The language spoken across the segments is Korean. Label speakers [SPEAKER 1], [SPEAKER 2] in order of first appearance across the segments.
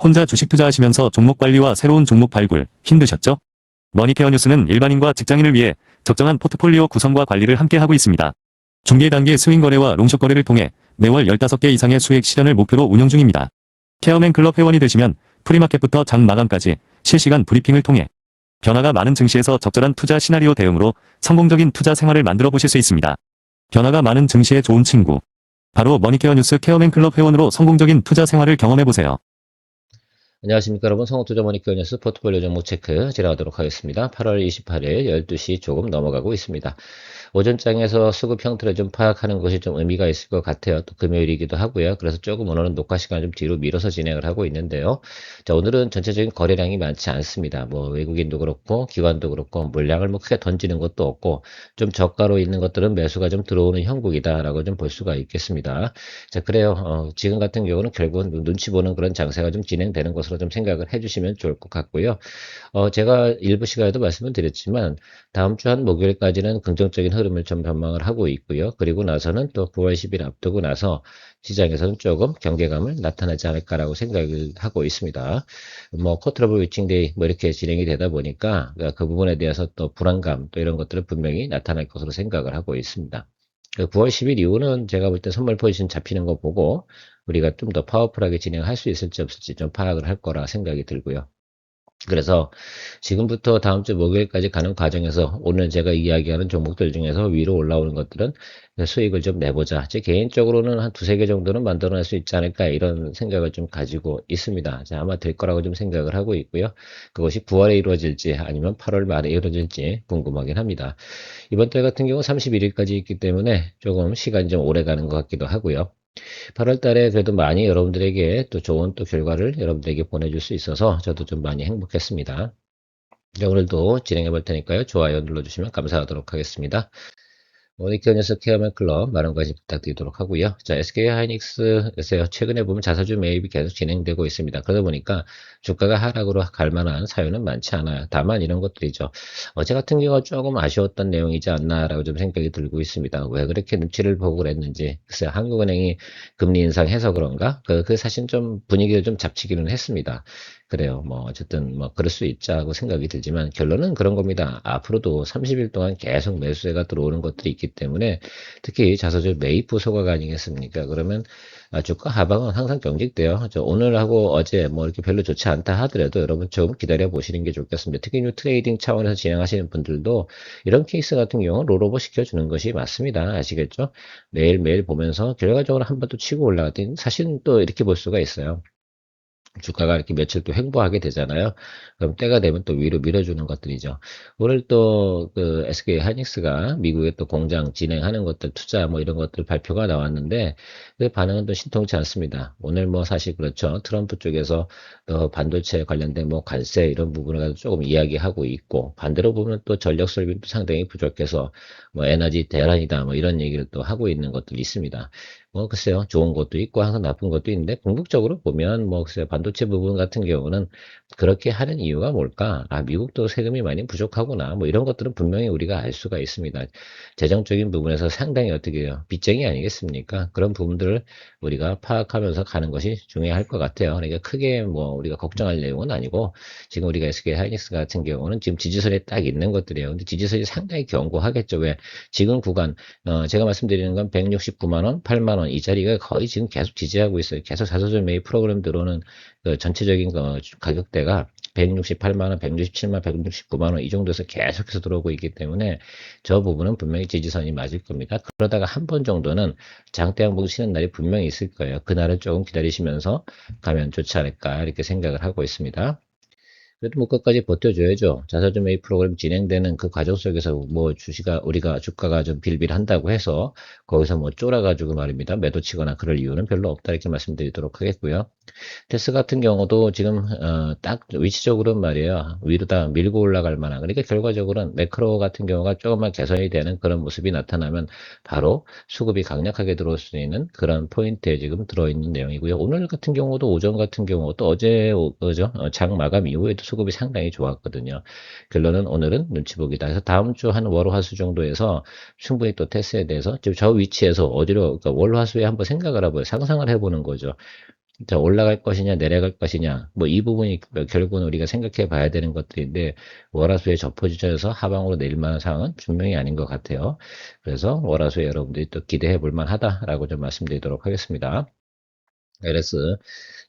[SPEAKER 1] 혼자 주식 투자하시면서 종목 관리와 새로운 종목 발굴 힘드셨죠? 머니케어 뉴스는 일반인과 직장인을 위해 적정한 포트폴리오 구성과 관리를 함께 하고 있습니다. 중개 단계 스윙 거래와 롱숏 거래를 통해 매월 15개 이상의 수익 실현을 목표로 운영 중입니다. 케어맨 클럽 회원이 되시면 프리마켓부터 장 마감까지 실시간 브리핑을 통해 변화가 많은 증시에서 적절한 투자 시나리오 대응으로 성공적인 투자 생활을 만들어 보실 수 있습니다. 변화가 많은 증시의 좋은 친구. 바로 머니케어 뉴스 케어맨 클럽 회원으로 성공적인 투자 생활을 경험해 보세요.
[SPEAKER 2] 안녕하십니까 여러분, 성우투자 머니케어 뉴스 포트폴리오 종목 체크 진행하도록 하겠습니다. 8월 28일 12시 조금 넘어가고 있습니다. 오전장에서 수급 형태를 좀 파악하는 것이 좀 의미가 있을 것 같아요. 또 금요일이기도 하고요. 그래서 조금 오늘은 녹화 시간 좀 뒤로 밀어서 진행을 하고 있는데요. 자, 오늘은 전체적인 거래량이 많지 않습니다. 뭐 외국인도 그렇고 기관도 그렇고 물량을 뭐 크게 던지는 것도 없고 좀 저가로 있는 것들은 매수가 좀 들어오는 형국이다라고 좀 볼 수가 있겠습니다. 자, 그래요. 지금 같은 경우는 결국은 눈치 보는 그런 장세가 좀 진행되는 것으로 좀 생각을 해주시면 좋을 것 같고요. 제가 일부 시간에도 말씀을 드렸지만 다음 주 한 목요일까지는 긍정적인 흐름을 좀 전망을 하고 있고요. 그리고 나서는 또 9월 10일 앞두고 나서 시장에서는 조금 경계감을 나타나지 않을까라고 생각을 하고 있습니다. 뭐 쿼터러블 위칭데이 뭐 이렇게 진행이 되다 보니까 그 부분에 대해서 또 불안감 또 이런 것들은 분명히 나타날 것으로 생각을 하고 있습니다. 9월 10일 이후는 제가 볼 때 선물 포지션 잡히는 거 보고 우리가 좀 더 파워풀하게 진행할 수 있을지 없을지 좀 파악을 할 거라 생각이 들고요. 그래서 지금부터 다음 주 목요일까지 가는 과정에서 오늘 제가 이야기하는 종목들 중에서 위로 올라오는 것들은 수익을 좀 내보자. 제 개인적으로는 한 두세 개 정도는 만들어낼 수 있지 않을까 이런 생각을 좀 가지고 있습니다. 아마 될 거라고 좀 생각을 하고 있고요. 그것이 9월에 이루어질지 아니면 8월 말에 이루어질지 궁금하긴 합니다. 이번 달 같은 경우 31일까지 있기 때문에 조금 시간이 좀 오래 가는 것 같기도 하고요. 8월 달에 그래도 많이 여러분들에게 또 좋은 또 결과를 여러분들에게 보내줄 수 있어서 저도 좀 많이 행복했습니다. 자, 오늘도 진행해 볼 테니까요. 좋아요 눌러주시면 감사하도록 하겠습니다. 머니케어 뉴스 케어맨 클럽 많은 관심 부탁드리도록 하고요. 자, SK 하이닉스에서 최근에 보면 자사주 매입이 계속 진행되고 있습니다. 그러다 보니까 주가가 하락으로 갈 만한 사유는 많지 않아요. 다만 이런 것들이죠. 어제 같은 경우가 조금 아쉬웠던 내용이지 않나라고 좀 생각이 들고 있습니다. 왜 그렇게 눈치를 보고 그랬는지. 글쎄요, 한국은행이 금리 인상해서 그런가? 그 사실 좀 분위기를 좀 잡치기는 했습니다. 그래요. 뭐 어쨌든 뭐 그럴 수 있자 하고 생각이 들지만 결론은 그런 겁니다. 앞으로도 30일 동안 계속 매수세가 들어오는 것들이 있기 때문에 특히 자사주 매입 부소가 아니겠습니까? 그러면 주가 하방은 항상 경직돼요. 오늘하고 어제 뭐 이렇게 별로 좋지 않다 하더라도 여러분 좀 기다려 보시는 게 좋겠습니다. 특히 뉴 트레이딩 차원에서 진행하시는 분들도 이런 케이스 같은 경우는 롤오버 시켜주는 것이 맞습니다. 아시겠죠? 매일매일 보면서 결과적으로 한 번 또 치고 올라갔더니 사실은 또 이렇게 볼 수가 있어요. 주가가 이렇게 며칠 또 횡보하게 되잖아요. 그럼 때가 되면 또 위로 밀어주는 것들이죠. 오늘 또 그 SK 하이닉스가 미국에 또 공장 진행하는 것들 투자 뭐 이런 것들 발표가 나왔는데 그 반응은 또 신통치 않습니다. 오늘 뭐 사실 그렇죠. 트럼프 쪽에서 반도체 관련된 뭐 관세 이런 부분을 가지고 조금 이야기하고 있고 반대로 보면 또 전력 설비도 상당히 부족해서 뭐 에너지 대란이다 뭐 이런 얘기를 또 하고 있는 것들이 있습니다. 뭐 글쎄요, 좋은 것도 있고 항상 나쁜 것도 있는데 궁극적으로 보면 뭐 글쎄요, 반도체 부분 같은 경우는 그렇게 하는 이유가 뭘까? 미국도 세금이 많이 부족하구나. 뭐 이런 것들은 분명히 우리가 알 수가 있습니다. 재정적인 부분에서 상당히 어떻게 해요? 빚쟁이 아니겠습니까? 그런 부분들을 우리가 파악하면서 가는 것이 중요할 것 같아요. 그러니까 크게 뭐 우리가 걱정할 내용은 아니고 지금 우리가 SK 하이닉스 같은 경우는 지금 지지선에 딱 있는 것들이에요. 근데 지지선이 상당히 견고하겠죠. 왜? 지금 구간 제가 말씀드리는 건 169만 원, 8만 원 이 자리가 거의 지금 계속 지지하고 있어요. 계속 자사주 매입 프로그램 들어오는 그 전체적인 가격대가 168만 원, 167만 원, 169만 원 이 정도에서 계속해서 들어오고 있기 때문에 저 부분은 분명히 지지선이 맞을 겁니다. 그러다가 한 번 정도는 장대 양봉 치는 날이 분명히 있을 거예요. 그날은 조금 기다리시면서 가면 좋지 않을까 이렇게 생각을 하고 있습니다. 그래도 뭐 끝까지 버텨줘야죠. 자사주 매입 프로그램 진행되는 그 과정 속에서 뭐 우리가 주가가 좀 빌빌한다고 해서 거기서 뭐 쫄아가지고 말입니다. 매도 치거나 그럴 이유는 별로 없다 이렇게 말씀드리도록 하겠고요. 테스 같은 경우도 지금 딱 위치적으로는 말이에요. 위로 다 밀고 올라갈 만한 그러니까 결과적으로는 매크로 같은 경우가 조금만 개선이 되는 그런 모습이 나타나면 바로 수급이 강력하게 들어올 수 있는 그런 포인트에 지금 들어있는 내용이고요. 오늘 같은 경우도 오전 같은 경우 또 어제 그죠? 장 마감 이후에도 수급이 상당히 좋았거든요. 결론은 오늘은 눈치 보기다. 그래서 다음 주 한 월화수 정도에서 충분히 또 테스에 대해서 지금 저 위치에서 어디로 그러니까 월화수에 한번 생각을 해보요 상상을 해보는 거죠. 자, 올라갈 것이냐, 내려갈 것이냐, 뭐 이 부분이 결국은 우리가 생각해 봐야 되는 것들인데, 월화수에 접어지셔서 하방으로 내릴 만한 상황은 분명히 아닌 것 같아요. 그래서 월화수에 여러분들이 또 기대해 볼 만하다라고 좀 말씀드리도록 하겠습니다. LS.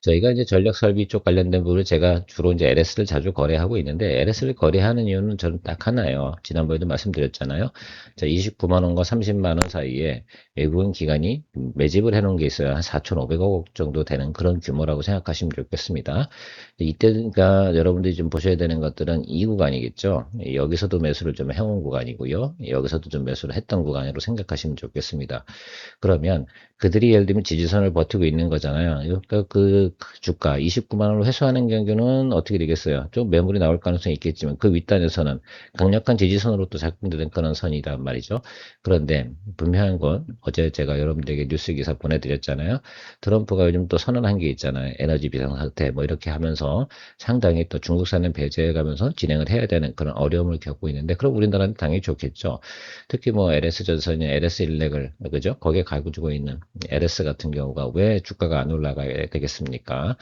[SPEAKER 2] 저희가 이제 전력 설비 쪽 관련된 부분을 제가 주로 이제 LS를 자주 거래하고 있는데, LS를 거래하는 이유는 저는 딱 하나예요. 지난번에도 말씀드렸잖아요. 자, 29만 원과 30만 원 사이에 외국인 기관이 매집을 해놓은 게 있어요. 한 4,500억 정도 되는 그런 규모라고 생각하시면 좋겠습니다. 이때가 여러분들이 좀 보셔야 되는 것들은 이 구간이겠죠. 여기서도 매수를 좀 해온 구간이고요. 여기서도 좀 매수를 했던 구간으로 생각하시면 좋겠습니다. 그러면 그들이 예를 들면 지지선을 버티고 있는 거잖아요. 그러니까 그 주가 29만 원으로 회수하는 경우는 어떻게 되겠어요? 좀 매물이 나올 가능성이 있겠지만 그 윗단에서는 강력한 지지선으로 또 작동되는 그런 선이란 말이죠. 그런데 분명한 건 어제 제가 여러분들에게 뉴스 기사 보내드렸잖아요. 트럼프가 요즘 또 선언한 게 있잖아요. 에너지 비상사태 뭐 이렇게 하면서 상당히 또 중국산은 배제해가면서 진행을 해야 되는 그런 어려움을 겪고 있는데, 그럼 우리나라는 당연히 좋겠죠. 특히 뭐 LS전선이 LS일렉을 그죠? 거기에 가지고 있는 LS 같은 경우가 왜 주가가 안 올라가야 되겠습니까?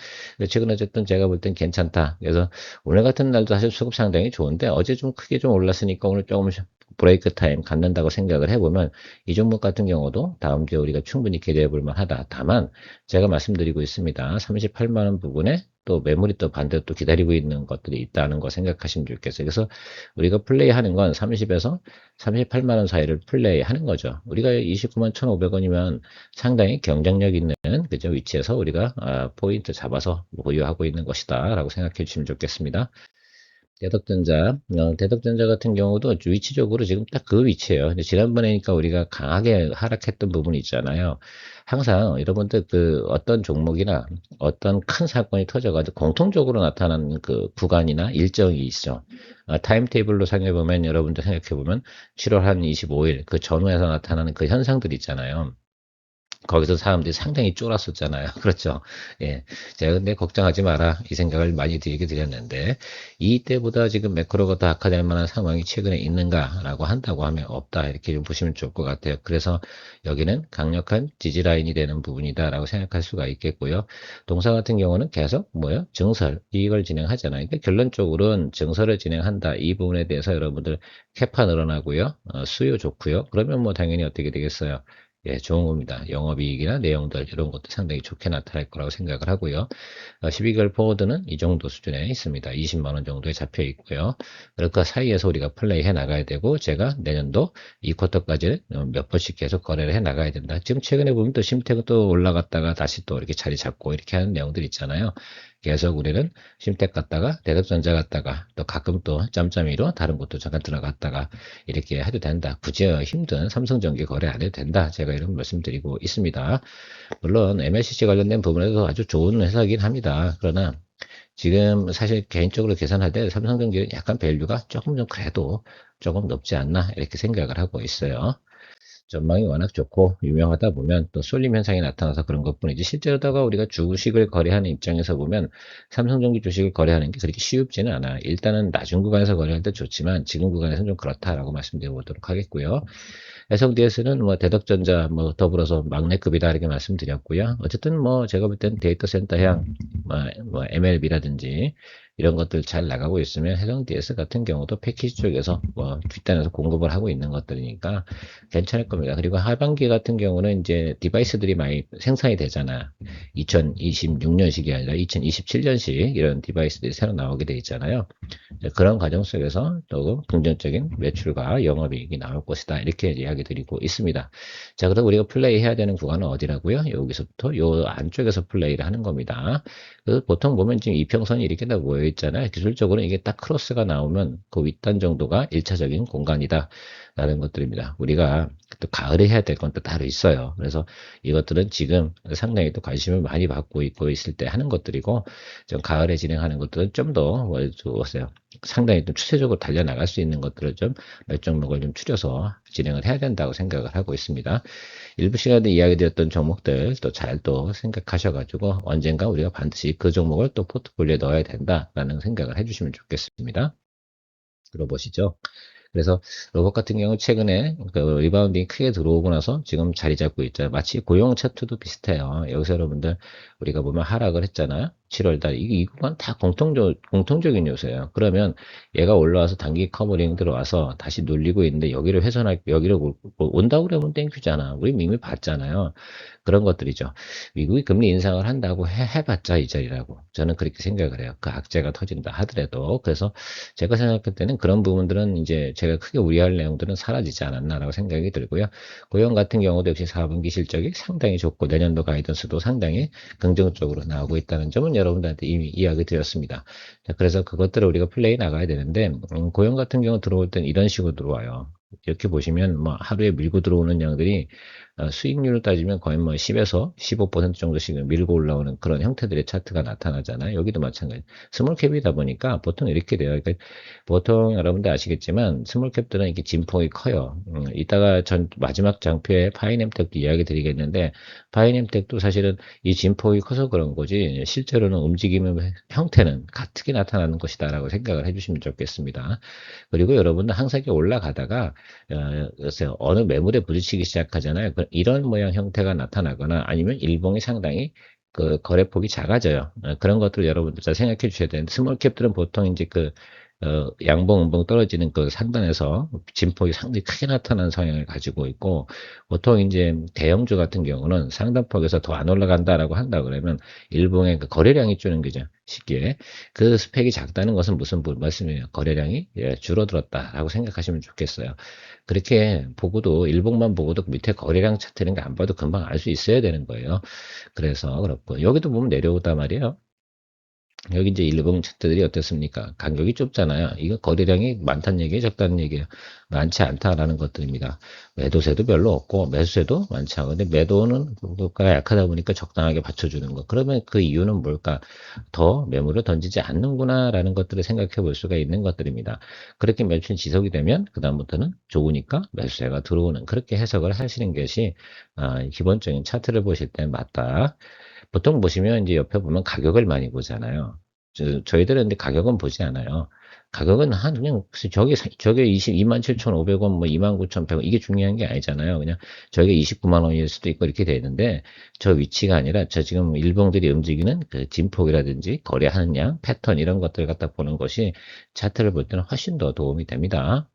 [SPEAKER 2] 최근 어쨌든 제가 볼 땐 괜찮다. 그래서 오늘 같은 날도 사실 수급 상당히 좋은데 어제 좀 크게 좀 올랐으니까 오늘 조금 브레이크 타임 갖는다고 생각을 해보면 이 종목 같은 경우도 다음 주에 우리가 충분히 기대해 볼 만하다. 다만 제가 말씀드리고 있습니다. 38만 원 부분에 또 매물이 또 반대로 또 기다리고 있는 것들이 있다는 거 생각하시면 좋겠어요. 그래서 우리가 플레이하는 건 30에서 38만 원 사이를 플레이하는 거죠. 우리가 29만 1,500원이면 상당히 경쟁력 있는 그죠 위치에서 우리가 포인트 잡아서 보유하고 있는 것이다라고 생각해 주시면 좋겠습니다. 대덕전자, 대덕전자 같은 경우도 위치적으로 지금 딱 그 위치예요. 근데 지난번에니까 우리가 강하게 하락했던 부분이 있잖아요. 항상 여러분들 그 어떤 종목이나 어떤 큰 사건이 터져가지고 공통적으로 나타나는 그 구간이나 일정이 있죠. 타임테이블로 생각해보면 여러분들 생각해보면 7월 한 25일 그 전후에서 나타나는 그 현상들 있잖아요. 거기서 사람들이 상당히 쫄았었잖아요. 그렇죠. 예. 제가 근데 걱정하지 마라. 이 생각을 많이 드리게 드렸는데, 이때보다 지금 매크로가 더 악화될 만한 상황이 최근에 있는가라고 한다고 하면 없다. 이렇게 좀 보시면 좋을 것 같아요. 그래서 여기는 강력한 지지라인이 되는 부분이다라고 생각할 수가 있겠고요. 동사 같은 경우는 계속 뭐요? 증설. 이걸 진행하잖아요. 그러니까 결론적으로는 증설을 진행한다. 이 부분에 대해서 여러분들 캐파 늘어나고요. 수요 좋고요. 그러면 뭐 당연히 어떻게 되겠어요? 예, 좋은 겁니다. 영업이익이나 내용들 이런 것도 상당히 좋게 나타날 거라고 생각을 하고요. 12개월 포워드는 이 정도 수준에 있습니다. 20만 원 정도에 잡혀 있고요. 그러니까 사이에서 우리가 플레이 해 나가야 되고, 제가 내년도 이 쿼터까지 몇 번씩 계속 거래를 해 나가야 된다. 지금 최근에 보면 또 심텍은 또 올라갔다가 다시 또 이렇게 자리 잡고 이렇게 하는 내용들 있잖아요. 계속 우리는 심텍 갔다가 대덕전자 갔다가 또 가끔 또 짬짬이로 다른 곳도 잠깐 들어갔다가 이렇게 해도 된다. 굳이 힘든 삼성전기 거래 안 해도 된다. 제가 이런 말씀 드리고 있습니다. 물론 MLCC 관련된 부분에도 아주 좋은 회사이긴 합니다. 그러나 지금 사실 개인적으로 계산할 때 삼성전기는 약간 밸류가 조금 좀 그래도 조금 높지 않나 이렇게 생각을 하고 있어요. 전망이 워낙 좋고 유명하다 보면 또 쏠림 현상이 나타나서 그런 것뿐이지, 실제로다가 우리가 주식을 거래하는 입장에서 보면 삼성전기 주식을 거래하는 게 그렇게 쉽지는 않아요. 일단은 낮은 구간에서 거래할 때 좋지만 지금 구간에서는 좀 그렇다라고 말씀드려보도록 하겠고요. SDS는 뭐 대덕전자 뭐 더불어서 막내급이다 이렇게 말씀드렸고요. 어쨌든 뭐 제가 볼 땐 데이터 센터향 뭐 MLB라든지 이런 것들 잘 나가고 있으면 해성 DS 같은 경우도 패키지 쪽에서 뭐 뒷단에서 공급을 하고 있는 것들이니까 괜찮을 겁니다. 그리고 하반기 같은 경우는 이제 디바이스들이 많이 생산이 되잖아. 2026년식이 아니라 2027년식 이런 디바이스들이 새로 나오게 돼 있잖아요. 그런 과정 속에서 또 긍정적인 매출과 영업이익이 나올 것이다. 이렇게 이야기 드리고 있습니다. 자, 그럼 우리가 플레이 해야 되는 구간은 어디라고요? 여기서부터 요 안쪽에서 플레이를 하는 겁니다. 보통 보면 지금 이평선이 이렇게 다 모여 있잖아요. 기술적으로 이게 딱 크로스가 나오면 그 윗단 정도가 1차적인 공간이다. 라는 것들입니다. 우리가 또 가을에 해야 될 건 또 따로 있어요. 그래서 이것들은 지금 상당히 또 관심을 많이 받고 있고 있을 때 하는 것들이고, 좀 가을에 진행하는 것들은 좀더 상당히 좀 추세적으로 달려나갈 수 있는 것들을 좀 몇 종목을 좀 추려서 진행을 해야 된다고 생각을 하고 있습니다. 일부 시간에 이야기 드렸던 종목들 또 잘 또 생각하셔가지고 언젠가 우리가 반드시 그 종목을 또 포트폴리오에 넣어야 된다라는 생각을 해주시면 좋겠습니다. 들어보시죠. 그래서 로봇 같은 경우 최근에 그 리바운딩이 크게 들어오고 나서 지금 자리 잡고 있죠. 마치 고용 차트도 비슷해요. 여기서 여러분들 우리가 보면 하락을 했잖아요. 7월달 이 구간 다 공통적인 요소예요. 그러면 얘가 올라와서 단기 커버링 들어와서 다시 눌리고 있는데 여기를 훼손할 여기로 온다고 그러면 땡큐잖아. 우리 이미 봤잖아요. 그런 것들이죠. 미국이 금리 인상을 한다고 해봤자 이 자리라고 저는 그렇게 생각을 해요. 그 악재가 터진다 하더라도. 그래서 제가 생각할 때는 그런 부분들은 이제 제가 크게 우려할 내용들은 사라지지 않았나라고 생각이 들고요. 고용 같은 경우도 역시 4분기 실적이 상당히 좋고 내년도 가이던스도 상당히 긍정적으로 나오고 있다는 점은 여러분들한테 이미 이야기 드렸습니다. 자, 그래서 그것들을 우리가 플레이 나가야 되는데 고용 같은 경우 들어올 땐 이런 식으로 들어와요. 이렇게 보시면 뭐 하루에 밀고 들어오는 양들이 수익률을 따지면 거의 뭐 10에서 15% 정도씩 밀고 올라오는 그런 형태들의 차트가 나타나잖아요. 여기도 마찬가지. 스몰캡이다 보니까 보통 이렇게 돼요. 그러니까 보통 여러분들 아시겠지만 스몰캡들은 이렇게 진폭이 커요. 이따가 마지막 장표에 파이nem텍도 이야기 드리겠는데 파이nem텍도 사실은 이 진폭이 커서 그런 거지 실제로는 움직임의 형태는 같게 나타나는 것이다라고 생각을 해주시면 좋겠습니다. 그리고 여러분들 항상 이렇게 올라가다가 글쎄요, 어느 매물에 부딪히기 시작하잖아요. 이런 모양 형태가 나타나거나 아니면 일봉이 상당히 그 거래폭이 작아져요. 그런 것들을 여러분들 잘 생각해 주셔야 되는데 스몰캡들은 보통 이제 그 양봉, 음봉 떨어지는 그 상단에서 진폭이 상당히 크게 나타나는 성향을 가지고 있고, 보통 이제 대형주 같은 경우는 상단폭에서 더 안 올라간다라고 한다 그러면 일봉의 그 거래량이 줄는 거죠. 쉽게. 그 스펙이 작다는 것은 무슨 말씀이에요? 거래량이 줄어들었다라고 생각하시면 좋겠어요. 그렇게 보고도, 일봉만 보고도 밑에 거래량 차트는 거 안 봐도 금방 알 수 있어야 되는 거예요. 그래서 그렇고, 여기도 보면 내려오단 말이에요. 여기 이제 일본 차트들이 어떻습니까? 간격이 좁잖아요. 이거 거래량이 많다는 얘기예요, 적다는 얘기예요. 많지 않다라는 것들입니다. 매도세도 별로 없고 매수세도 많지 않고, 근데 매도는 물가가 약하다 보니까 적당하게 받쳐주는 거. 그러면 그 이유는 뭘까? 더 매물을 던지지 않는구나라는 것들을 생각해 볼 수가 있는 것들입니다. 그렇게 매출 지속이 되면 그 다음부터는 좋으니까 매수세가 들어오는, 그렇게 해석을 하시는 것이 기본적인 차트를 보실 때 맞다. 보통 보시면 이제 옆에 보면 가격을 많이 보잖아요. 저희들은 근데 가격은 보지 않아요. 가격은 그냥 저게 227,500원, 뭐 29,100원 이게 중요한 게 아니잖아요. 그냥 저게 29만 원일 수도 있고 이렇게 되는데 저 위치가 아니라 저 지금 일봉들이 움직이는 그 진폭이라든지 거래하는 양, 패턴 이런 것들 갖다 보는 것이 차트를 볼 때는 훨씬 더 도움이 됩니다.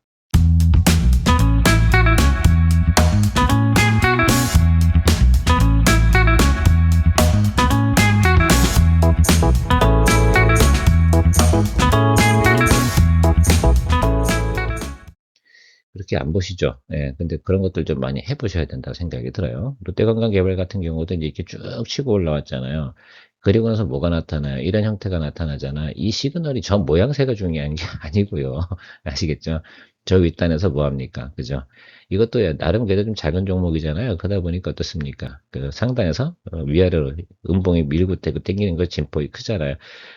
[SPEAKER 2] 그렇게 안 보시죠. 예, 근데 그런 것들 좀 많이 해보셔야 된다고 생각이 들어요. 롯데관광개발 같은 경우도 이제 이렇게 쭉 치고 올라왔잖아요. 그리고 나서 뭐가 나타나요? 이런 형태가 나타나잖아. 이 시그널이 저 모양새가 중요한 게 아니고요. 아시겠죠? 저 윗단에서 뭐 합니까? 그죠? 이것도 나름 그래도 좀 작은 종목이잖아요. 그러다 보니까 어떻습니까? 그 상단에서 위아래로 음봉이 밀고 땡기는 거 진폭이 크잖아요.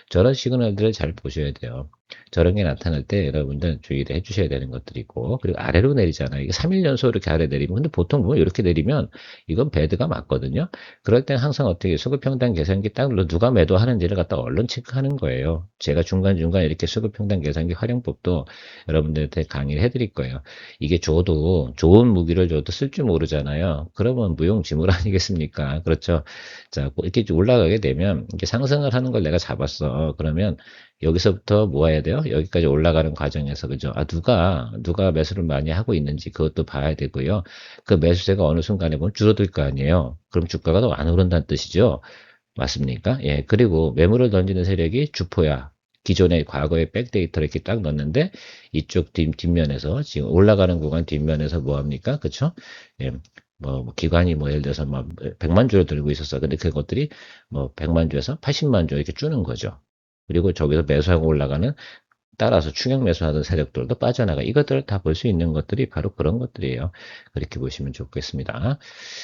[SPEAKER 2] 저런 시그널들을 잘 보셔야 돼요. 저런 게 나타날 때 여러분들 주의를 해주셔야 되는 것들이고, 그리고 아래로 내리잖아요. 이게 3일 연속 이렇게 아래 내리면, 근데 보통 보면 이렇게 내리면 이건 배드가 맞거든요. 그럴 땐 항상 어떻게 수급평단 계산기 딱 눌러 누가 매도하는지를 갖다 얼른 체크하는 거예요. 제가 중간중간 이렇게 수급평단 계산기 활용법도 여러분들한테 강의를 해드릴 거예요. 이게 줘도 좋은 무기를 줘도 쓸 줄 모르잖아요. 그러면 무용지물 아니겠습니까? 그렇죠. 자, 이렇게 올라가게 되면 이게 상승을 하는 걸 내가 잡았어. 그러면 여기서부터 뭐 해야 돼요? 여기까지 올라가는 과정에서, 그죠? 누가 매수를 많이 하고 있는지 그것도 봐야 되고요. 그 매수세가 어느 순간에 보면 줄어들 거 아니에요. 그럼 주가가 더 안 오른다는 뜻이죠. 맞습니까? 예. 그리고 매물을 던지는 세력이 주포야. 기존의 과거의 백데이터를 이렇게 딱 넣었는데 이쪽 뒷면에서 지금 올라가는 구간 뒷면에서 뭐 합니까? 그쵸? 예. 뭐 기관이 뭐 예를 들어서 막 100만 주를 들고 있었어. 근데 그것들이 뭐 100만 주에서 80만 주 이렇게 주는 거죠. 그리고 저기서 매수하고 올라가는, 따라서 추격 매수하던 세력들도 빠져나가. 이것들을 다 볼 수 있는 것들이 바로 그런 것들이에요. 그렇게 보시면 좋겠습니다.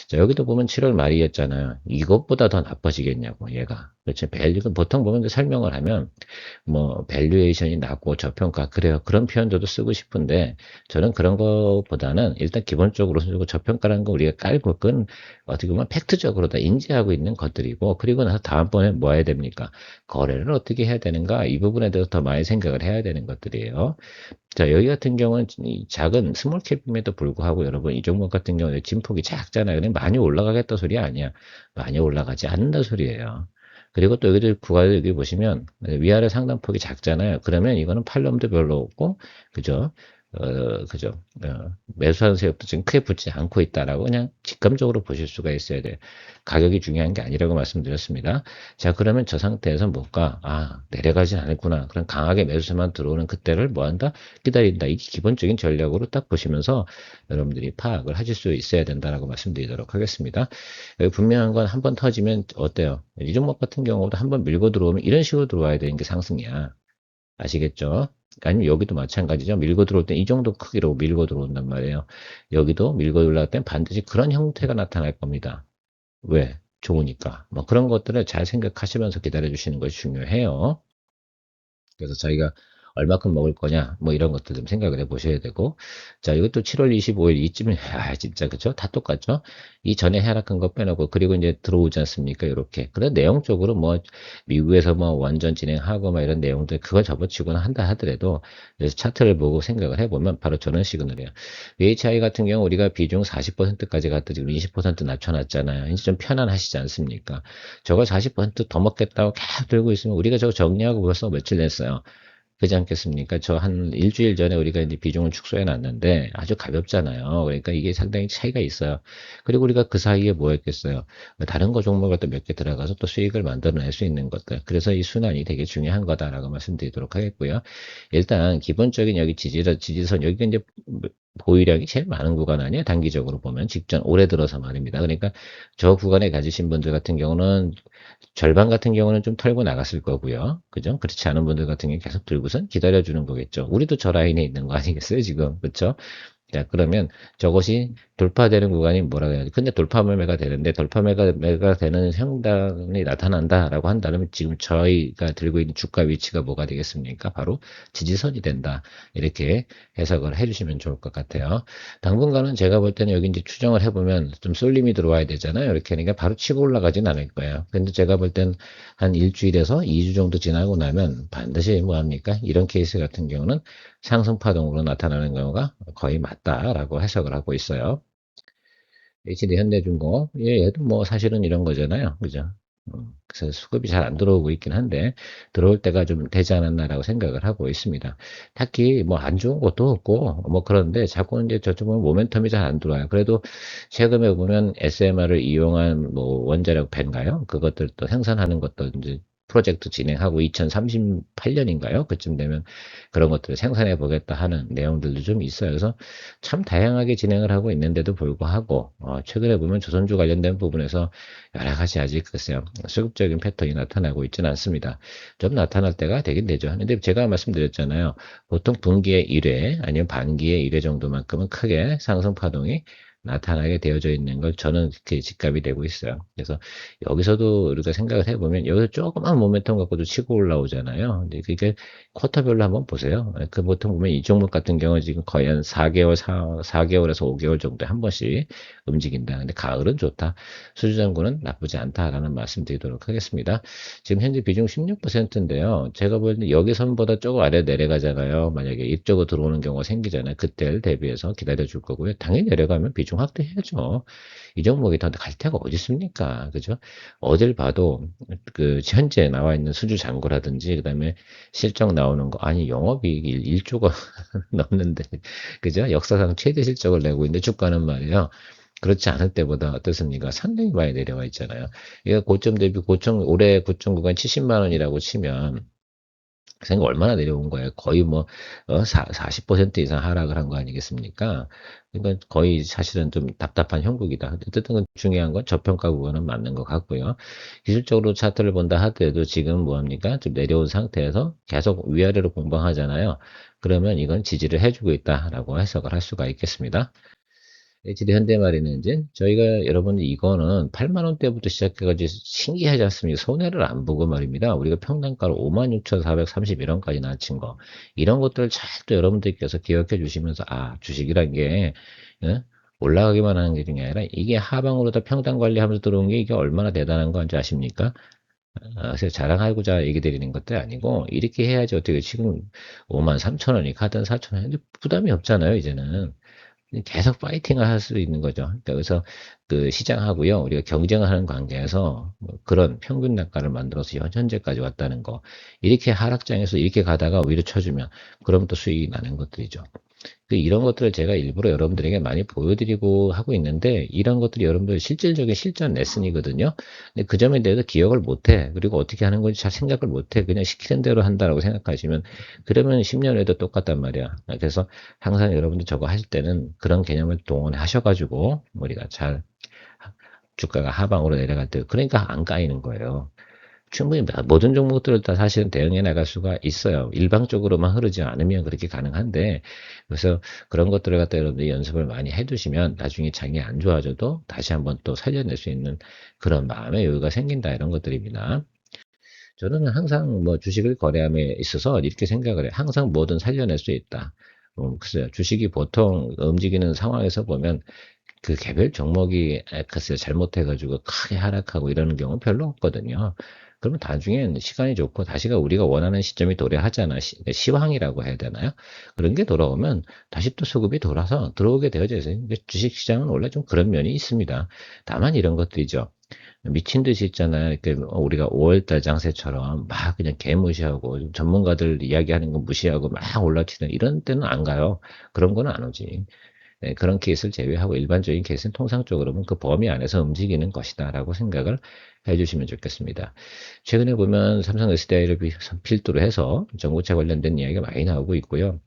[SPEAKER 2] 자, 여기도 보면 7월 말이었잖아요. 이것보다 더 나빠지겠냐고, 얘가. 그렇죠. 밸류는 보통 보면 이제 설명을 하면 뭐 밸류에이션이 낮고 저평가 그래요. 그런 표현들도 쓰고 싶은데 저는 그런 거보다는 일단 기본적으로 쓰고 저평가라는 거 우리가 깔고 그건 어떻게 보면 팩트적으로 다 인지하고 있는 것들이고 그리고 나서 다음번에 뭐 해야 됩니까? 거래를 어떻게 해야 되는가? 이 부분에 대해서 더 많이 생각을 해야 되는 것들이에요. 자, 여기 같은 경우는 이 작은 스몰캡임에도 불구하고 여러분 이 종목 같은 경우는 진폭이 작잖아요. 그냥 많이 올라가겠다 소리 아니야. 많이 올라가지 않는다 소리예요. 그리고 또 여기도 구간을 여기 보시면 위아래 상단폭이 작잖아요. 그러면 이거는 팔럼도 별로 없고 그죠? 그죠? 매수하는 세력도 지금 크게 붙지 않고 있다라고 그냥 직감적으로 보실 수가 있어야 돼요. 가격이 중요한 게 아니라고 말씀드렸습니다. 자, 그러면 저 상태에서 뭘까? 아, 내려가진 않았구나. 그럼 강하게 매수세만 들어오는 그때를 뭐 한다? 기다린다. 이게 기본적인 전략으로 딱 보시면서 여러분들이 파악을 하실 수 있어야 된다라고 말씀드리도록 하겠습니다. 여기 분명한 건 한 번 터지면 어때요? 이 종목 같은 경우도 한 번 밀고 들어오면 이런 식으로 들어와야 되는 게 상승이야. 아시겠죠? 아니면 여기도 마찬가지죠. 밀고 들어올 땐 이 정도 크기로 밀고 들어온단 말이에요. 여기도 밀고 올라갈 땐 반드시 그런 형태가 나타날 겁니다. 왜? 좋으니까. 뭐 그런 것들을 잘 생각하시면서 기다려 주시는 것이 중요해요. 그래서 저희가 얼마큼 먹을 거냐, 뭐 이런 것들 좀 생각을 해 보셔야 되고. 자, 이것도 7월 25일 이쯤에, 아, 진짜, 그죠? 다 똑같죠? 이 전에 하락한 거 빼놓고, 그리고 이제 들어오지 않습니까? 이렇게. 그래, 내용적으로 뭐, 미국에서 뭐 완전 진행하고 막 이런 내용들, 그걸 접어치고는 한다 하더라도, 그래서 차트를 보고 생각을 해보면 바로 저런 시그널이에요. VHI 같은 경우 우리가 비중 40%까지 갔다 지금 20% 낮춰놨잖아요. 이제 좀 편안하시지 않습니까? 저걸 40%더 먹겠다고 계속 들고 있으면 우리가 저거 정리하고 벌써 며칠 냈어요. 그렇지 않겠습니까? 저 한 일주일 전에 우리가 이제 비중을 축소해 놨는데 아주 가볍잖아요. 그러니까 이게 상당히 차이가 있어요. 그리고 우리가 그 사이에 뭐 했겠어요? 다른 거 종목을 또 몇 개 들어가서 또 수익을 만들어낼 수 있는 것들. 그래서 이 순환이 되게 중요한 거다라고 말씀드리도록 하겠고요. 일단 기본적인 여기 지지선 여기가 이제 보유량이 제일 많은 구간 아니에요? 단기적으로 보면 직전 올해 들어서 말입니다. 그러니까 저 구간에 가지신 분들 같은 경우는 절반 같은 경우는 좀 털고 나갔을 거고요. 그죠? 그렇지 않은 분들 같은 경우는 계속 들고선 기다려주는 거겠죠. 우리도 저 라인에 있는 거 아니겠어요, 지금? 그렇죠? 자, 그러면 저것이 돌파되는 구간이 뭐라고 해야지? 근데 돌파 매매가 되는데 돌파 매매가 되는 형단이 나타난다라고 한다면 지금 저희가 들고 있는 주가 위치가 뭐가 되겠습니까? 바로 지지선이 된다. 이렇게 해석을 해주시면 좋을 것 같아요. 당분간은 제가 볼 때는 여기 이제 추정을 해보면 좀 쏠림이 들어와야 되잖아요. 이렇게 하니까 바로 치고 올라가진 않을 거예요. 근데 제가 볼 땐 한 일주일에서 2주 정도 지나고 나면 반드시 뭐 합니까? 이런 케이스 같은 경우는 상승 파동으로 나타나는 경우가 거의 맞다라고 해석을 하고 있어요. HD 현대중공업, 예, 얘도 뭐 사실은 이런 거잖아요. 그죠? 그래서 수급이 잘 안 들어오고 있긴 한데, 들어올 때가 좀 되지 않았나라고 생각을 하고 있습니다. 딱히 뭐 안 좋은 것도 없고, 뭐 그런데 자꾸 이제 저쪽 보면 모멘텀이 잘 안 들어와요. 그래도 최근에 보면 SMR을 이용한 뭐 원자력 팬가요? 그것들 또 생산하는 것도 이제 프로젝트 진행하고 2038년인가요? 그쯤 되면 그런 것들을 생산해 보겠다 하는 내용들도 좀 있어요. 그래서 참 다양하게 진행을 하고 있는데도 불구하고 최근에 보면 조선주 관련된 부분에서 여러 가지 아직 글쎄요 수급적인 패턴이 나타나고 있지는 않습니다. 좀 나타날 때가 되긴 되죠. 근데 제가 말씀드렸잖아요. 보통 분기에 1회 아니면 반기에 1회 정도만큼은 크게 상승 파동이 나타나게 되어져 있는 걸 저는 그렇게 직감이 되고 있어요. 그래서 여기서도 우리가 생각을 해보면 여기서 조그만 모멘텀 갖고도 치고 올라오잖아요. 근데 그게 쿼터별로 한번 보세요. 그 보통 보면 이 종목 같은 경우 지금 거의 한 4개월, 4개월에서 5개월 정도에 한 번씩 움직인다. 근데 가을은 좋다. 수주장구는 나쁘지 않다라는 말씀 드리도록 하겠습니다. 지금 현재 비중 16%인데요. 제가 볼 때 여기 선보다 조금 아래 내려가잖아요. 만약에 이쪽으로 들어오는 경우가 생기잖아요. 그때를 대비해서 기다려 줄 거고요. 당연히 내려가면 비중 확대해야죠. 이 종목이 더 갈 데가 어디 있습니까? 그죠? 어딜 봐도 그 현재 나와 있는 수주 잔고라든지 그다음에 실적 나오는 거 아니 영업이익이 1조가 넘는데 그죠? 역사상 최대 실적을 내고 있는데 주가는 말이에요. 그렇지 않을 때보다 어떻습니까? 상당히 많이 내려와 있잖아요. 이거 고점 대비 고점 올해 고점 구간 70만 원이라고 치면 생각 얼마나 내려온 거예요? 거의 뭐 40% 이상 하락을 한 거 아니겠습니까? 그러니까 거의 사실은 좀 답답한 형국이다. 어쨌든 중요한 건 저평가 구간은 맞는 것 같고요. 기술적으로 차트를 본다 하더라도 지금 뭐합니까? 좀 내려온 상태에서 계속 위아래로 공방하잖아요. 그러면 이건 지지를 해주고 있다라고 해석을 할 수가 있겠습니다. HD 현대마리는 이제 저희가 여러분 이거는 8만 원대부터 시작해가지고 신기하지 않습니까? 손해를 안 보고 말입니다. 우리가 평단가로 56,431원까지 낮춘 거 이런 것들을 잘 또 여러분들께서 기억해 주시면서 주식이란 게 예? 올라가기만 하는 게 중에 아니라 이게 하방으로 다 평단 관리하면서 들어온 게 이게 얼마나 대단한 건지 아십니까? 그래서 자랑하고자 얘기 드리는 것도 아니고 이렇게 해야지 어떻게 지금 5만 3천 원이 가든 4천 원이 부담이 없잖아요 이제는. 계속 파이팅을 할 수 있는 거죠. 그러니까 그래서 그 시장하고요, 우리가 경쟁을 하는 관계에서 뭐 그런 평균 단가를 만들어서 현재까지 왔다는 거. 이렇게 하락장에서 이렇게 가다가 위로 쳐주면, 그럼 또 수익이 나는 것들이죠. 이런 것들을 제가 일부러 여러분들에게 많이 보여드리고 하고 있는데, 이런 것들이 여러분들 실질적인 실전 레슨이거든요. 근데 그 점에 대해서 기억을 못해. 그리고 어떻게 하는 건지 잘 생각을 못해. 그냥 시키는 대로 한다라고 생각하시면, 그러면 10년 후에도 똑같단 말이야. 그래서 항상 여러분들 저거 하실 때는 그런 개념을 동원해 하셔가지고, 우리가 잘 주가가 하방으로 내려갈 때, 그러니까 안 까이는 거예요. 충분히 모든 종목들을 다 사실은 대응해 나갈 수가 있어요. 일방적으로만 흐르지 않으면 그렇게 가능한데, 그래서 그런 것들을 갖다 여러분들이 연습을 많이 해두시면 나중에 장이 안 좋아져도 다시 한번 또 살려낼 수 있는 그런 마음의 여유가 생긴다, 이런 것들입니다. 저는 항상 뭐 주식을 거래함에 있어서 이렇게 생각을 해요. 항상 뭐든 살려낼 수 있다. 글쎄요. 주식이 보통 움직이는 상황에서 보면 그 개별 종목이 글쎄요 잘못해가지고 크게 하락하고 이러는 경우는 별로 없거든요. 그러면 나중엔 시간이 좋고 다시가 우리가 원하는 시점이 도래하잖아. 시황이라고 해야 되나요? 그런 게 돌아오면 다시 또 수급이 돌아서 들어오게 되어져 있어요. 근데 주식시장은 원래 좀 그런 면이 있습니다. 다만 이런 것들이죠. 미친 듯이 있잖아요. 이렇게 우리가 5월달 장세처럼 막 그냥 개무시하고 전문가들 이야기하는 거 무시하고 막 올라치는 이런 때는 안 가요. 그런 거는 안 오지. 네, 그런 케이스를 제외하고 일반적인 케이스는 통상적으로는 그 범위 안에서 움직이는 것이다라고 생각을 해주시면 좋겠습니다. 최근에 보면 삼성 SDI를 필두로 해서 전고체 관련된 이야기가 많이 나오고 있고요.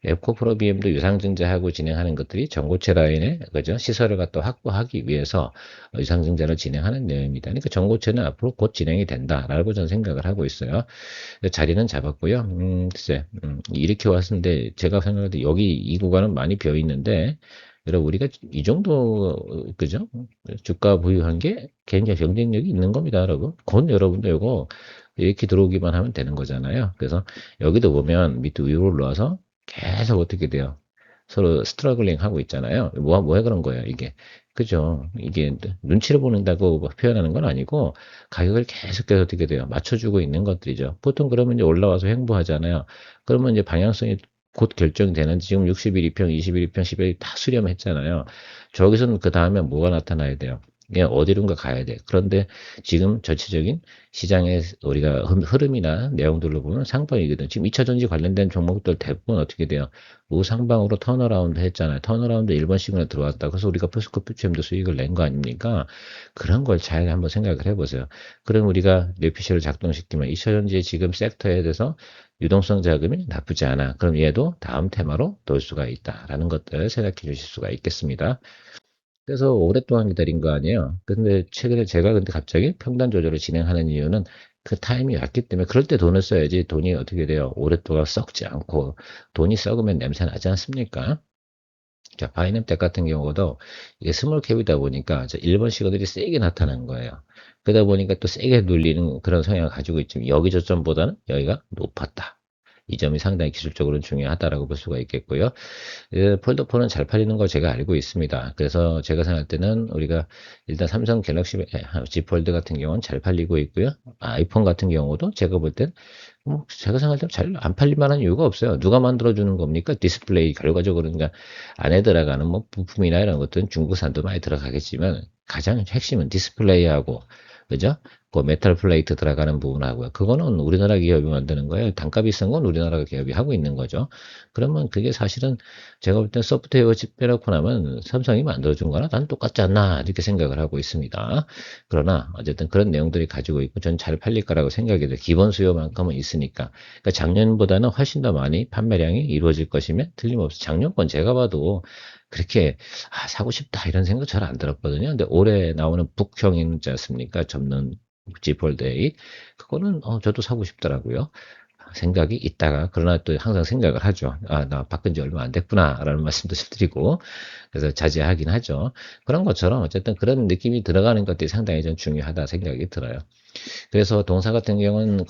[SPEAKER 2] 에코프로비엠도 유상증자하고 진행하는 것들이 전고체 라인에 그죠 시설을 갖다 확보하기 위해서 유상증자를 진행하는 내용입니다. 그러니까 전고체는 앞으로 곧 진행이 된다라고 저는 생각을 하고 있어요. 자리는 잡았고요. 글쎄, 이렇게 왔는데 제가 생각할 때 여기 이 구간은 많이 비어 있는데, 여러분 우리가 이 정도 그죠? 주가 보유한 게 굉장히 경쟁력이 있는 겁니다, 여러분. 곧 여러분도 이거 이렇게 들어오기만 하면 되는 거잖아요. 그래서 여기도 보면 밑으로 위로 올라와서 계속 어떻게 돼요? 서로 스트러글링 하고 있잖아요. 뭐해 그런 거예요, 이게. 그죠? 이게 눈치를 보는다고 표현하는 건 아니고 가격을 계속해서 어떻게 돼요? 맞춰주고 있는 것들이죠. 보통 그러면 이제 올라와서 횡보하잖아요. 그러면 이제 방향성이 곧 결정되는 지금 60일 이평, 20일 이평, 10일 다 수렴했잖아요. 저기서는 그 다음에 뭐가 나타나야 돼요? 그냥 어디론가 가야 돼. 그런데 지금 전체적인 시장의 우리가 흐름이나 내용들로 보면 상방이거든. 지금 2차 전지 관련된 종목들 대부분 어떻게 돼요? 우상방으로 턴어라운드 했잖아요. 턴어라운드 1번 시그널 들어왔다. 그래서 우리가 포스코 퓨처엠도 수익을 낸 거 아닙니까? 그런 걸 잘 한번 생각을 해보세요. 그럼 우리가 뇌피셜을 작동시키면 2차 전지의 지금 섹터에 대해서 유동성 자금이 나쁘지 않아. 그럼 얘도 다음 테마로 돌 수가 있다라는 것들을 생각해 주실 수가 있겠습니다. 그래서 오랫동안 기다린 거 아니에요. 근데 최근에 제가 근데 갑자기 평단 조절을 진행하는 이유는 그 타임이 왔기 때문에 그럴 때 돈을 써야지 돈이 어떻게 돼요? 오랫동안 썩지 않고 돈이 썩으면 냄새 나지 않습니까? 자, 바이낸텍 같은 경우도 이게 스몰 캡이다 보니까 일본 시가들이 세게 나타난 거예요. 그러다 보니까 또 세게 눌리는 그런 성향을 가지고 있지만 여기 저점보다는 여기가 높았다. 이 점이 상당히 기술적으로는 중요하다라고 볼 수가 있겠고요. 폴더폰은 잘 팔리는 걸 제가 알고 있습니다. 그래서 제가 생각할 때는 우리가 일단 삼성 갤럭시 Z 폴드 같은 경우는 잘 팔리고 있고요. 아이폰 같은 경우도 제가 볼 땐 제가 생각할 때 잘 안 팔릴 만한 이유가 없어요. 누가 만들어주는 겁니까? 디스플레이 결과적으로 그러니까 안에 들어가는 뭐 부품이나 이런 것들은 중국산도 많이 들어가겠지만 가장 핵심은 디스플레이하고 그죠? 그 메탈 플레이트 들어가는 부분하고요. 그거는 우리나라 기업이 만드는 거예요. 단가 비싼 건 우리나라 기업이 하고 있는 거죠. 그러면 그게 사실은 제가 볼 땐 소프트웨어 집 빼놓고 나면 삼성이 만들어준 거나 난 똑같지 않나 이렇게 생각을 하고 있습니다. 그러나 어쨌든 그런 내용들이 가지고 있고 전 잘 팔릴 거라고 생각이 돼요. 기본 수요만큼은 있으니까. 그러니까 작년보다는 훨씬 더 많이 판매량이 이루어질 것이면 틀림없어. 작년 건 제가 봐도 그렇게 사고 싶다 이런 생각 잘 안 들었거든요. 근데 올해 나오는 북형이 있지 않습니까? 접는 G 폴드 8 그거는 저도 사고 싶더라고요. 생각이 있다가, 그러나 또 항상 생각을 하죠. 나 바꾼 지 얼마 안 됐구나 라는 말씀도 드리고, 그래서 자제하긴 하죠. 그런 것처럼 어쨌든 그런 느낌이 들어가는 것들이 상당히 좀 중요하다 생각이 들어요. 그래서 동사 같은 경우는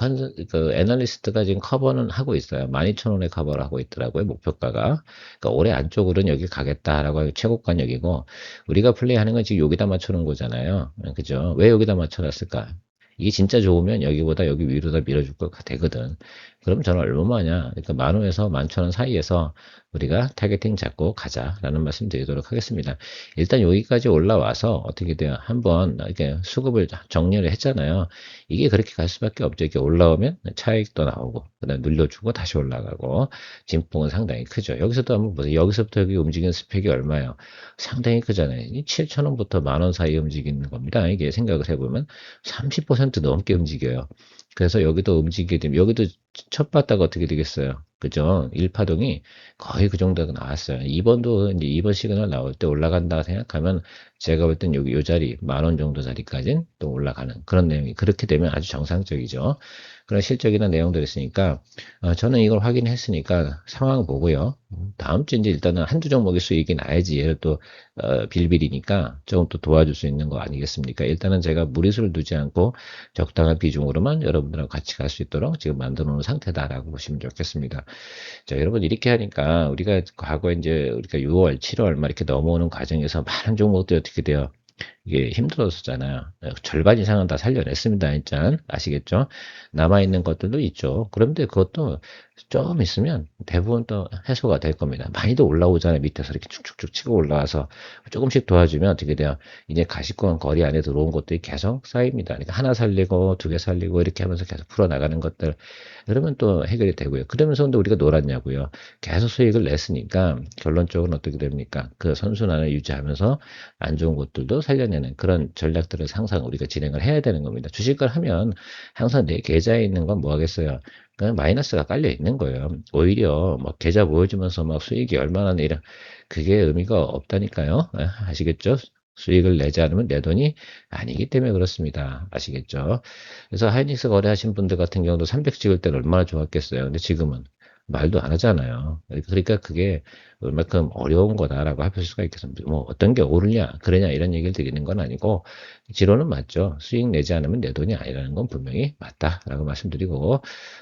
[SPEAKER 2] 그 애널리스트가 지금 커버는 하고 있어요. 12,000원에 커버를 하고 있더라고요, 목표가가. 그러니까 올해 안쪽으로는 여기 가겠다라고 최고가격이고, 우리가 플레이하는 건 지금 여기다 맞춰놓은 거잖아요. 그죠? 왜 여기다 맞춰놨을까? 이게 진짜 좋으면 여기보다 여기 위로다 밀어줄 것 되거든. 그럼 저는 얼마냐? 그러니까 10,000원에서 11,000원 사이에서 우리가 타겟팅 잡고 가자라는 말씀 드리도록 하겠습니다. 일단 여기까지 올라와서 어떻게 돼요? 한번 이렇게 수급을 정리를 했잖아요. 이게 그렇게 갈 수밖에 없죠. 이렇게 올라오면 차익도 나오고, 그다음에 눌려주고 다시 올라가고, 진폭은 상당히 크죠. 여기서도 한번 보세요. 여기서부터 여기 움직이는 스펙이 얼마예요? 상당히 크잖아요. 7,000원부터 10,000원 사이에 움직이는 겁니다. 이게 생각을 해보면 30% 넘게 움직여요. 그래서 여기도 움직이게 되면, 여기도 첫 봤다가 어떻게 되겠어요? 그죠? 1파동이 거의 그 정도가 나왔어요. 2번도 이제 2번 시그널 나올 때 올라간다 생각하면, 제가 볼 땐 여기 요 자리, 10,000원 정도 자리까지는 또 올라가는 그런 내용이, 그렇게 되면 아주 정상적이죠. 그런 실적이나 내용들이 있으니까, 저는 이걸 확인했으니까 상황 보고요. 다음 주 이제 일단은 한두 종목의 수익이 나야지, 얘를 또, 빌빌이니까 조금 또 도와줄 수 있는 거 아니겠습니까? 일단은 제가 무리수를 두지 않고 적당한 비중으로만 여러분들하고 같이 갈 수 있도록 지금 만들어 놓은 상태다라고 보시면 좋겠습니다. 자, 여러분, 이렇게 하니까 우리가 과거에 이제 우리가 6월, 7월 막 이렇게 넘어오는 과정에서 많은 종목들이 어떻게 돼요? 이게 힘들었었잖아요. 절반 이상은 다 살려냈습니다. 진짜 아시겠죠? 남아있는 것들도 있죠. 그런데 그것도 좀 있으면 대부분 또 해소가 될 겁니다. 많이도 올라오잖아요. 밑에서 이렇게 쭉쭉쭉 치고 올라와서 조금씩 도와주면 어떻게 돼요? 이제 가시권 거리 안에 들어온 것들이 계속 쌓입니다. 그러니까 하나 살리고 두 개 살리고 이렇게 하면서 계속 풀어나가는 것들, 그러면 또 해결이 되고요. 그러면서 근데 우리가 놀았냐고요. 계속 수익을 냈으니까 결론적으로는 어떻게 됩니까? 그 선순환을 유지하면서 안 좋은 것들도 살려내는 그런 전략들을 항상 우리가 진행을 해야 되는 겁니다. 주식을 하면 항상 내 계좌에 있는 건 뭐 하겠어요? 그냥 마이너스가 깔려 있는 거예요. 오히려 막 계좌 보여주면서 막 수익이 얼마나 내려, 그게 의미가 없다니까요. 아시겠죠? 수익을 내지 않으면 내 돈이 아니기 때문에 그렇습니다. 아시겠죠? 그래서 하이닉스 거래하신 분들 같은 경우도 300 찍을 때는 얼마나 좋았겠어요. 근데 지금은 말도 안 하잖아요. 그러니까 그게 얼마큼 어려운 거다라고 하실 수가 있겠습니다. 뭐 어떤 게 오르냐, 그러냐 이런 얘기를 드리는 건 아니고, 지론은 맞죠. 수익 내지 않으면 내 돈이 아니라는 건 분명히 맞다라고 말씀드리고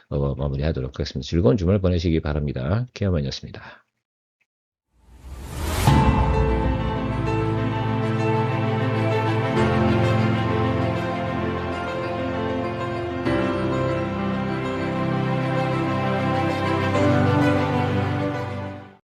[SPEAKER 2] 마무리하도록 하겠습니다. 즐거운 주말 보내시기 바랍니다. 케어만이었습니다.